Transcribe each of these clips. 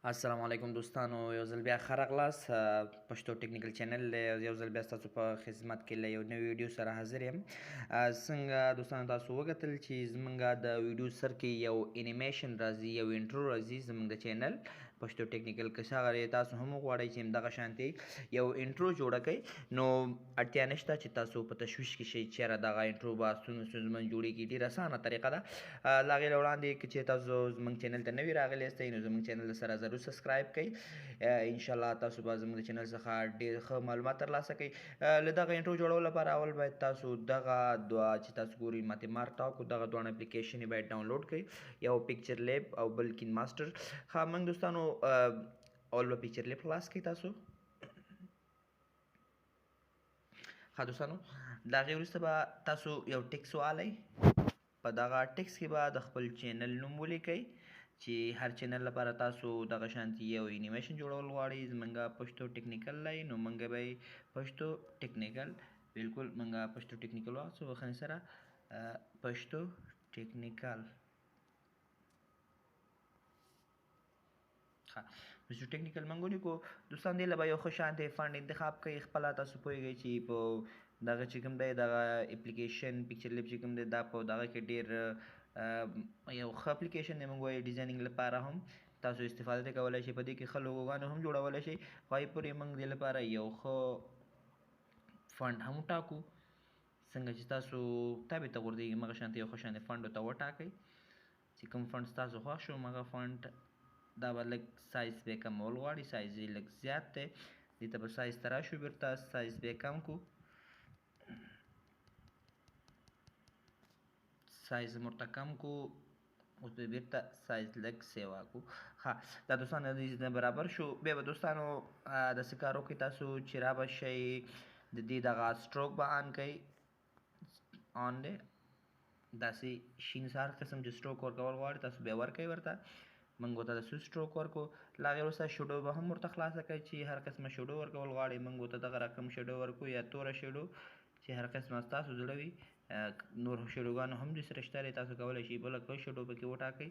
السلام علیکم دوستانو، یو ځل بیا ښه راغلاست. پښتو ټیکنیکل چینل دی، یو ځل بیا ستاسو په خدمت کې له یو نوي ویډیو سره حاضر یم. څنګه دوستانو تاسو وکتل چې زمونږ د ویډیو سر کې یو انیمیشن راځي، یو انټرو راځي زمونږ د چینل پښتو ټیکنیکل که څنګه تاسو هم غواړئ چې همدغه شانتي یو انټرو جوړه کړئ، نو اړتیا نشته چې تاسو په تشویش کې شئ چېرې دغه انټرو به ستونزمن جوړېږي. ډېره اسانه طریقه ده. له هغې نه وړاندې که چې تاسو زموږ چینل ته نوي راغلي یاستئ نو زموږ چینل سره ضرور سبسکرایب کړئ. انشاءالله تاسو به زموږ د چینل څخه ډېر ښه معلومات ترلاسه کړئ. له دغه انټرو جوړولو لپاره اول باید تاسو دغه دوه چې تاسو ګورئ ماتې مارک ټاک دغه دواړه اپلیکیشن یې باید ډاونلوډ کړئ، یو پکچر لیب او بل کاين ماستر. ښه موږ دوستانو اول به پکچر لیب خلاص کړئ تاسو. ښه دوستانو د هغې وروسته به تاسو یو ټکس والئ. په دغه ټکس کې به د خپل چینل نوم ولیکئ چې هر چینل لپاره تاسو دغه شانتي یو انیمیشن جوړول غواړئ. زمونږ پښتو ټیکنیکل دی نو موږ به یې پښتو ټیکنیکل، بالکل موږ پښتو ټیکنیکل واخلو بخښنې سره پښتو ټیکنیکل. پښتو ټیکنیکل موږ ولیکو. دوستان دې له به یو ښه شانتې فنډ انتخاب کړئ. خپله تاسو پوهېږئ چې په دغه چې کوم دی دغه اپلیکیشن پکچر لیب چې کوم دی دا په دغه کې ډېر یو ښه اپلیکیشن دی. موږ وایو ډیزاینینګ لپاره هم تاسو استفاده ترې کولی شئ. په دې کې ښه لوګوګانې هم جوړولی شئ. خو هغې پورې موږ دې لپاره یو ښه فنډ هم وټاکو. څنګه چې تاسو تابې ته غورځېږي همغه شانتې یو ښه شانتې فنډ ورته وټاکئ چې کوم فنډ ستاسو خوښ شو همغه فنډ. دا به لږ سایز به یې کمول غواړي، سایز یې لږ زیات دی. دې ته به سایز ته راشو، بېرته سایز به یې کم کړو. سایز هم ورته کم کړو. اوس به بېرته سایز لږ سیوا کړو. ښه دا دوستانو دې برابر شو. بیا به دوستانو داسې کار وکړئ تاسو چې را به شئ د دې دغه سټروک به آن کړئ. آن دی داسې شین هر قسم چې سټروک ورکول غواړئ تاسو بیا ورکئ ورته. موږ ورته د سوس سټروک ورکړو. له هغې وروسته شیډو به هم ورته خلاصه کړئ چې هر قسمه شیډو ورکول غواړئ. موږ ورته دغه رقم شیډو ورکړو یا توره شیډو چې هر قسمه ستاسو زړه وي. نور شیډوګانو هم دوی سره شته دی، تاسو کولی شئ بله ښه شیډو پکې وټاکئ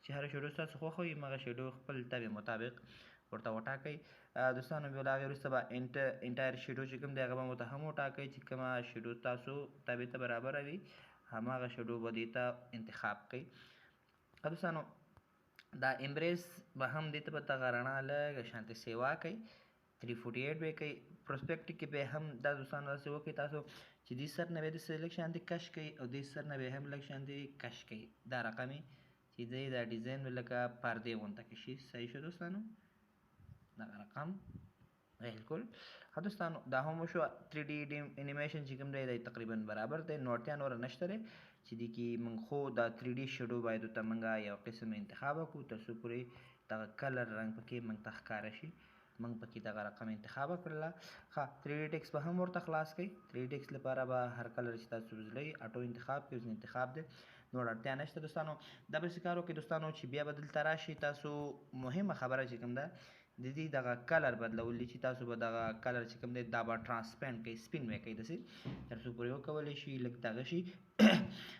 چې هره شیډو ستاسو خوښه وي همغه شیډو خپل طبع مطابق ورته وټاکئ. دوستانو بیا له هغې وروسته به انټایر شیډو چې کوم دی هغه به ورته هم وټاکئ چې کومه شیډو ستاسو طبع ته برابره وي هماغه شیډو به دې ته انتخاب کړئ. دوستانو دا امبریس به هم دې ته به دغه رڼا لږه شانتې سیوا کوئ. 348 به یې کوئ. پروسپیکټ کې به هم دا دوستانو داسې وکړئ تاسو چې دې سر نه به یې داسې لږ شانتې کش کوئ او دې سر نه به یې هم لږ شانتې کش کوئ. دا رقم یې چې دی دا ډیزاین لکه پردې غونته کې شي. صحیح شو دوستانو؟ دغه رقم بالکل. ښه دوستانو دا هم وشو. 3D انیمیشن چې کوم دی دی تقریبا برابر دی، نو اړتیا نوره نشته دی چې دې کې موږ خو دا 3D شیډو باید ورته موږ یو قسم انتخاب وکړو تر څو پورې دغه کلر رنګ پکې موږ ته ښکاره شي. موږ پکې دغه رقم انتخاب کړله. ښه 3D ټیکس به هم ورته خلاص کړئ. 3D ټیکس لپاره به هر کلر چې تاسو زړه وي اټو انتخاب کړئ. اوس انتخاب دی نور اړتیا نشته دوستانو. دا به کار وکړئ دوستانو چې بیا به دلته راشي تاسو مهمه خبره چې کوم ده د دې دغه کلر بدلول دي چې تاسو به دغه کلر چې کوم دی دا به ټرانسپرنټ کوئ، سپین به یې کوئ داسې تر څو پورې وکولی شي لږ دغه شي.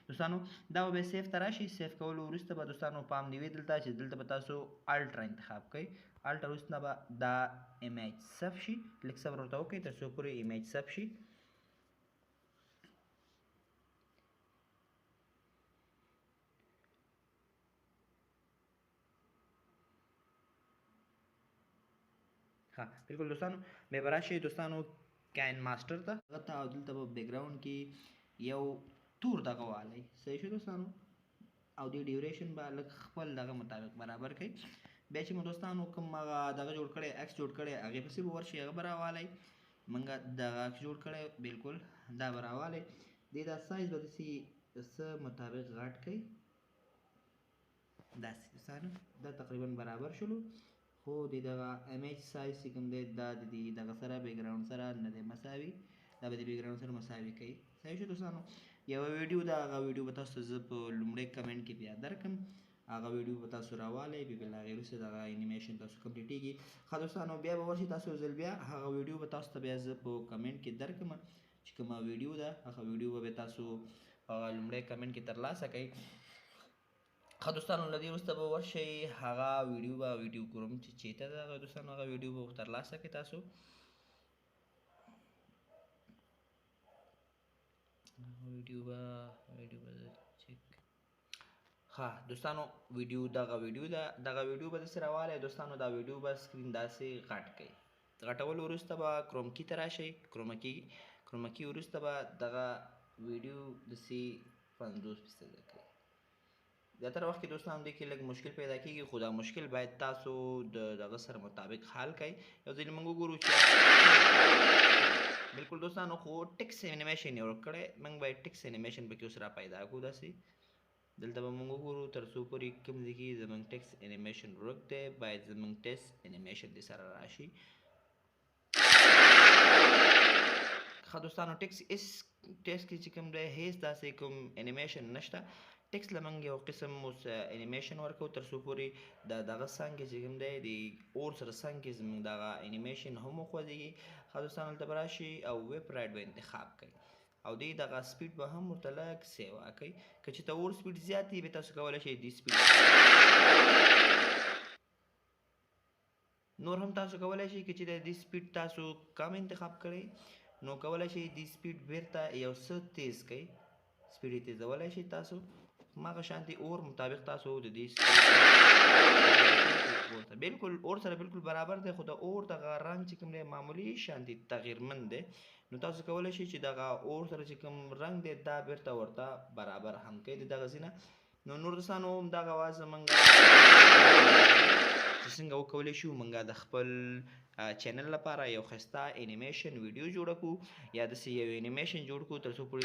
دوستانو دا به بیا سیف ته راشي. سیف کولو وروسته به دوستانو پام دې وي دلته چې دلته به تاسو الټرا انتخاب کوئ. الټرا وروسته به دا ایمیج صف شي. لږ صبر ورته وکړئ تر څو پورې ایمیج صف شي. ها بالکل دوستانو بیا به راشئ دوستانو کاين ماستر ته او دلته به بیکګراوند کې یو تور دغه والی. صحیح شو دوستانو؟ او دې ډیوریشن به لږ خپل دغه مطابق برابر کړئ. بیا چې مو دوستانو کوم هغه دغه جوړ کړی عکس جوړ کړی هغې پسې به ورشئ هغه به راوالی. موږ دغه عکس جوړ کړی بالکل دا به راوالی. دې دا سایز به داسې څه مطابق غټ کړئ داسې دوستانو. دا تقریبا برابر شلو. خو د دغه امیج سایز چې کوم دی دا د دې دغه سره بیکګراوند سره نه دی مساوي. دا به د بیکګراوند سره مساوي کوي. صحیح شو دوستانو؟ یوه ویډیو ده هغه ویډیو به تاسو ته زه په لومړی کمنټ کې بیا درکړم. هغه ویډیو به تاسو راوالی بیا له هغې وروسته دغه انیمیشن تاسو کمپلیټېږي. ښه دوستانو بیا به ورشي تاسو یو ځل بیا هغه ویډیو به تاسو ته بیا زه په کمنټ کې درکړم چې کومه ویډیو ده هغه ویډیو به تاسو په لومړی کمنټ کې ترلاسه کړئ. ښه دوستانو له دې وروسته به ورشئ هغه ویډیو کوم چې چېرته ده هغه دوستانو هغه ویډیو به ترلاسه کړئ تاسو ویډیو به چک ها دوستانو دغه ویډیو به داسې راوالی دوستانو دا ویډیو به سکرین داسې غټ کړئ غټولو وروسته به کروم کی ته راشئ کروم کی وروسته به دغه ویډیو داسې 50% کړئ زیاتره وخت کې دوستانو دې کې لږ مشکل پیدا کېږي خو دا مشکل باید تاسو د دغه سره مطابق حل کړئ یو ځل موږ وګورو چې بالکل دوستانو خو ټیکس انیمیشن یې ورک کړی موږ باید ټیکس انیمیشن پکې اوس را پیدا کړو داسې دلته به موږ وګورو تر څو پورې کوم ځای کې زموږ ټیکس انیمیشن ورک دی باید زموږ ټیکس انیمیشن دې سره راشي ښه دوستانو ټیکس کې چې کوم دی هیڅ داسې کوم انیمیشن نشته ټیکس له موږ یو قسم اوس انیمیشن ورکوو تر څو پورې دغه څنګه چې کوم دی د اور سره څنګ کې زموږ دغه انیمیشن هم وخوځېږي ښه دوستانو دلته به راشي او ویب رایټ به انتخاب کوئ او دې دغه سپیډ به هم ورته لږ سیوا کوئ که چېرته اور سپیډ زیات وي بیا تاسو کولی شئ دې سپیډ نور هم تاسو کولی شئ که چېرته دې سپیډ تاسو کم انتخاب کړئ نو کولی شئ دې سپیډ بیرته یو څه تیز کړئ سپیډ یې تیزولی شئ تاسو هماغه شانتې اور مطابق تاسو د دې بالکل اور سره بالکل برابر دی خو د اور دغه رنګ چې کوم دی معمولي شانتې تغیرمند دی نو تاسو کولی شئ چې دغه اور سره چې کوم رنګ دی دا بیرته ورته برابر هم کوئ د دغه ځینه نو نور دوستانو همدغه وه زموږ چې څنګه وکولی شو موږ د خپل چینل لپاره یو ښایسته انیمیشن ویډیو جوړه کړو یا داسې یو انیمیشن جوړ کړو تر څو پورې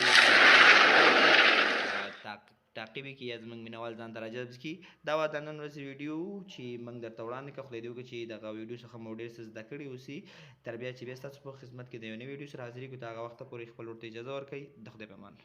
تعقیب یې کړي یا زموږ مینوال ځان ته راجذب کړي دا وه د نن ورځې ویډیو چې موږ درته وړاندې کړه خدای دې وکړي چې دغه ویډیو څخه مو ډېر څه زده کړي اوسي تر بیا چې بیا ستاسو په خدمت کې د یو نوي ویډیو سره حاضرېږو تر هغه وخته پورې خپل ورته اجازه ورکوئ د خدای په امان